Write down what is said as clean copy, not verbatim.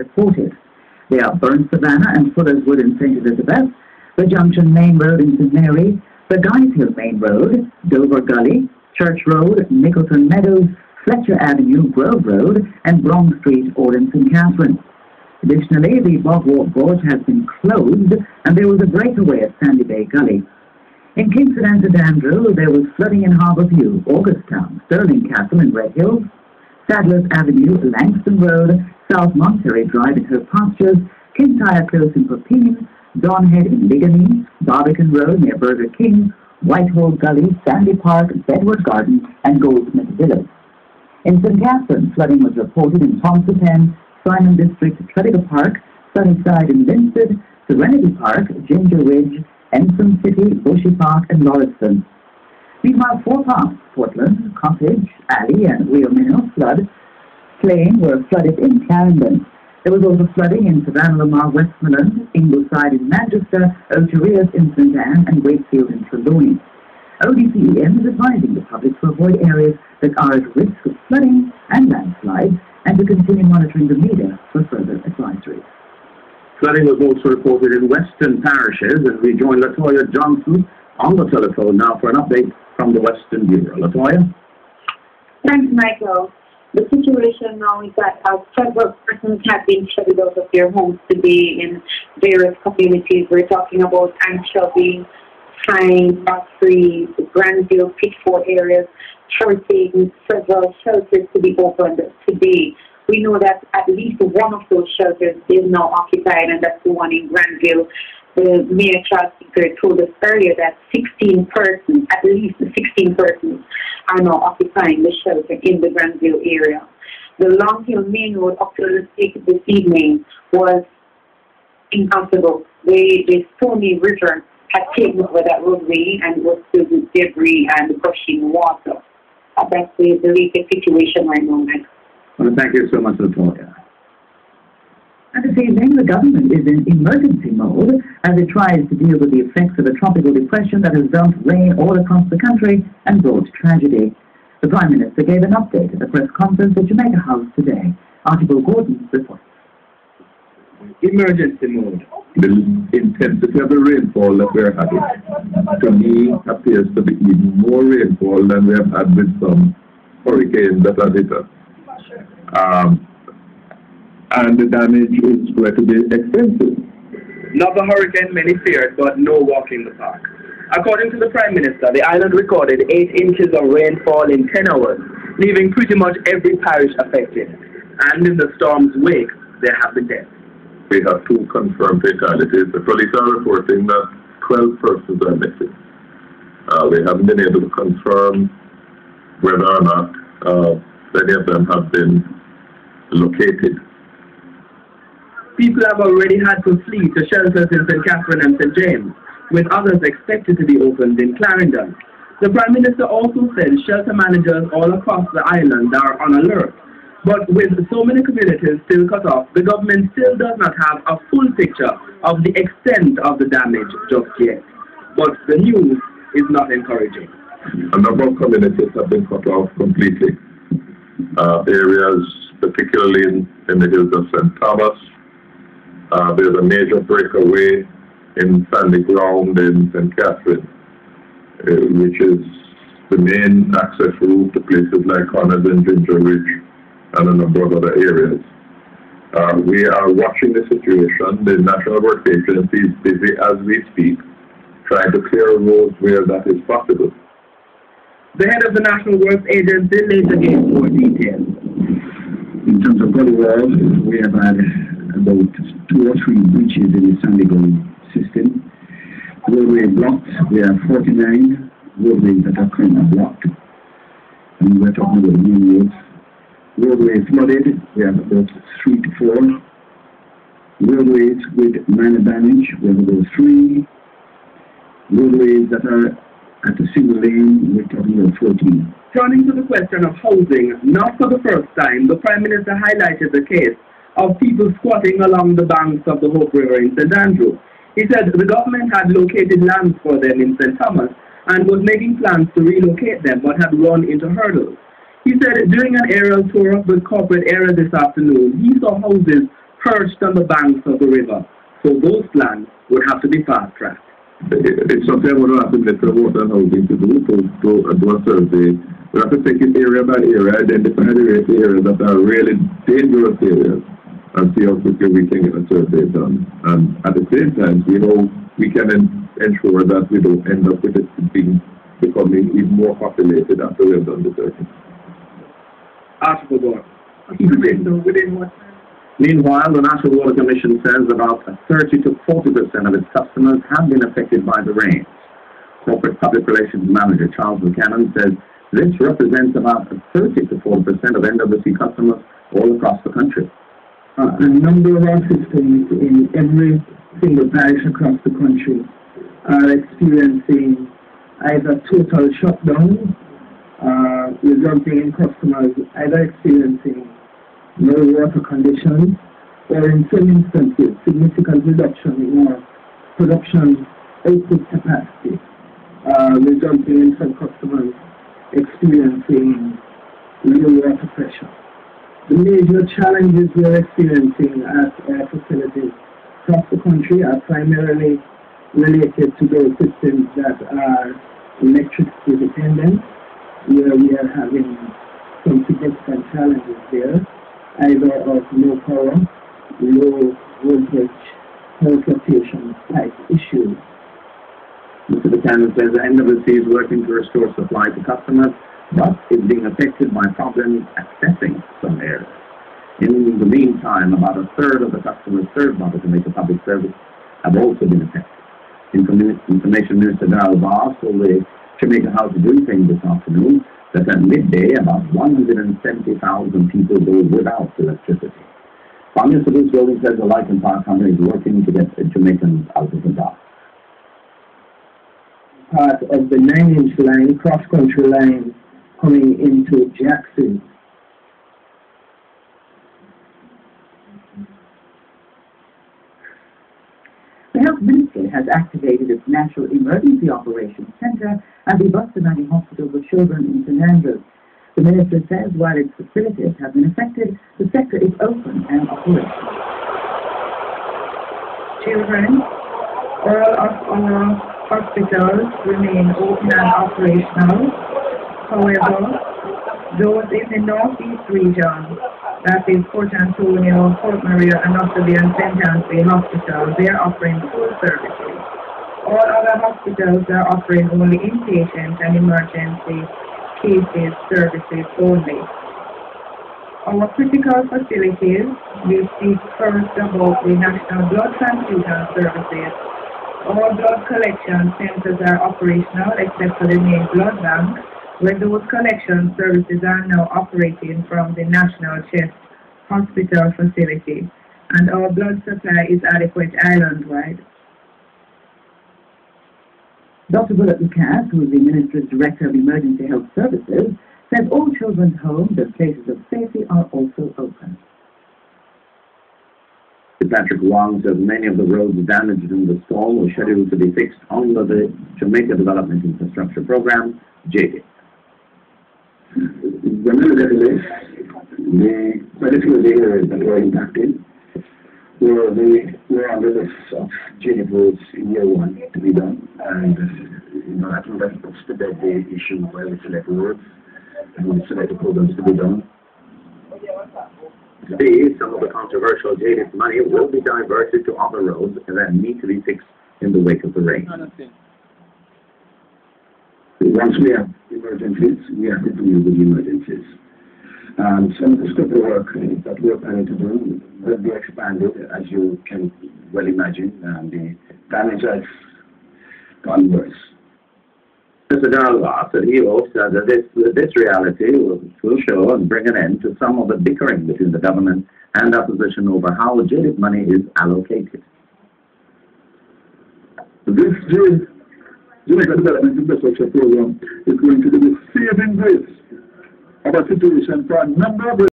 reported. They are Burn Savannah and Fullerswood in St. Elizabeth, the Junction Main Road in St. Mary, the Guys Hill Main Road, Dover Gully, Church Road, Nicholson Meadows, Fletcher Avenue, Grove Road, and Bronx Street, all in St. Catherine. Additionally, the Bogwalk Gorge has been closed, and there was a breakaway at Sandy Bay Gully. In Kingston and St. Andrew, there was flooding in Harbour View, Augusttown, Stirling Castle in Red Hills, Sadler's Avenue, Langston Road, South Monterey Drive in Hill Pastures, Kintyre Close in Pepin, Donhead in Ligony, Barbican Road near Burger King, Whitehall Gully, Sandy Park, Bedward Garden, and Goldsmith Village. In St. Catherine, flooding was reported in Thompson Pen, Simon District, Tredegar Park, Sunnyside in Linstead, Serenity Park, Ginger Ridge, Ensign City, Bushy Park, and Lauriston. Meanwhile, 4 parks, Portland, Cottage, Alley, and Rio Minnow Plain were flooded in Clarendon. There was also flooding in Savannah, Lamar, Westmoreland, Ingleside in Manchester, Ocherias in St. Anne, and Wakefield in Trelawney. ODCEM is advising the public to avoid areas that are at risk of flooding and landslides and to continue monitoring the media for further advisories. Flooding was also reported in western parishes, and we join Latoya Johnson on the telephone now for an update from the Western Bureau. Latoya? Thanks, Michael. The situation now is that several persons have been shut out of their homes today in various communities. We're talking about Anchovy, Pine, Free, Grandville, Pitford areas, forcing several shelters to be opened today. We know that at least one of those shelters is now occupied, and that's the one in Grandville. The Mayor Charles Speaker told us earlier that 16 persons, at least 16 persons, are now occupying the shelter in the Grandville area. The Long Hill Main Road up to the state this evening was impassable. The Stony River had taken over that roadway and was filled with debris and rushing water. That's the latest situation right now, Mike. Well, thank you so much, Latoya. And this evening, the government is in emergency mode as it tries to deal with the effects of a tropical depression that has dumped rain all across the country and brought tragedy. The Prime Minister gave an update at the press conference at Jamaica House today. Archibald Gordon reports. Emergency mode. The intensity of the rainfall that we are having, to me, appears to be even more rainfall than we have had with some hurricanes that have hit us. And the damage is going to be extensive. Not the hurricane many feared, but no walk in the park. According to the Prime Minister, the island recorded 8 inches of rainfall in 10 hours, leaving pretty much every parish affected. And in the storm's wake, there have been deaths. We have 2 confirmed fatalities. The police are reporting that 12 persons are missing. They haven't been able to confirm whether or not any of them have been located. People have already had to flee to shelters in St. Catherine and St. James, with others expected to be opened in Clarendon. The Prime Minister also said shelter managers all across the island are on alert. But with so many communities still cut off, the government still does not have a full picture of the extent of the damage just yet. But the news is not encouraging. A number of communities have been cut off completely. Areas, particularly in the hills of St. Thomas, there's a major breakaway in sandy ground in St. Catherine, which is the main access route to places like Connors and Ginger Ridge and a number of other areas. We are watching the situation. The National Work Agency is busy as we speak, trying to clear roads where that is possible. The head of the National Works Agency later gave more details. In terms of gully walls, we have had about 2 or 3 breaches in the sandy gully system. Roadway blocked, we have 49 roadways that are currently blocked. And we're talking about new roads. Roadways flooded, we have about 3 to 4. Roadways with minor damage, we have about 3. Roadways that are at a single lane, we're talking about 14. Turning to the question of housing, not for the first time, the Prime Minister highlighted the case of people squatting along the banks of the Hope River in St. Andrew. He said the government had located lands for them in St. Thomas and was making plans to relocate them but had run into hurdles. He said during an aerial tour of the corporate area this afternoon, he saw houses perched on the banks of the river, so those plans would have to be fast-tracked. It's something I want to happen with the water and housing to do a survey. We have to take it area by area, identify the areas that are really dangerous areas, and see how quickly we can get a survey done. And at the same time, we know we can ensure that we don't end up with it becoming even more populated after we have done the survey. Article board. Meanwhile, the National Water Commission says about 30 to 40% of its customers have been affected by the rains. Corporate Public Relations Manager Charles Buchanan says this represents about 30 to 40% of NWC customers all across the country. A number of our systems in every single parish across the country are experiencing either total shutdown, resulting in customers either experiencing low water conditions or in some instances significant reduction in our production output capacity, resulting in some customers experiencing low water pressure. The major challenges we are experiencing at our facilities across the country are primarily related to those systems that are electricity dependent, where we are having some significant challenges there, either of low power, low voltage, power fluctuation type issues. Mr. Buchanan says the NWC is working to restore supply to customers, but is being affected by problems accessing some areas. In the meantime, about a third of the customers served by the Jamaica Public Service have also been affected. Information Minister Darrell Barr told the Jamaica House briefing this afternoon that at midday about 170,000 people go without electricity. Prime Minister Bruce Golding says the Light and Power Company is working to get Jamaicans out of the dark. Part of the 9-inch line, cross-country line, coming into Jackson. The Health Ministry has activated its National Emergency Operations Center at the Bustamante Hospital for Children in St. Andrews. The Minister says while its facilities have been affected, the sector is open and operational. Children, all of our hospitals remain open and operational. However, those in the Northeast region, that is Port Antonio, Fort Maria, and Ottawa and St. Anthony Hospitals, they are offering full services. All other hospitals are offering only inpatient and emergency cases services only. Our critical facilities will speak first about the National Blood Transfusion Services. All blood collection centers are operational except for the main blood bank, where those collection services are now operating from the National Chest Hospital facility, and our blood supply is adequate island-wide. Dr. Bullock Lucas, who is the Minister's Director of Emergency Health Services, says all children's homes and places of safety are also open. Patrick Wong says many of the roads damaged in the storm were scheduled to be fixed under the Jamaica Development Infrastructure Program, JDIP. When we look at the list, quite a few of the areas that were impacted were on the list of JDIP roads in year 1 to be done, and I think that puts to bed the issue where we select roads and we select the programs to be done. Today, some of the controversial JDIP money will be diverted to other roads that need to be fixed in the wake of the rain. Once we have emergencies, we have to deal with the emergencies. Some of the scope of work that we are planning to do will be expanded, as you can well imagine, and the damage has gone worse. Mr. Darrell said he hopes that this reality will show and bring an end to some of the bickering between the government and opposition over how JDIP money is allocated. This Jamaica Development Infrastructure Program is going to be the saving grace of a situation for a number of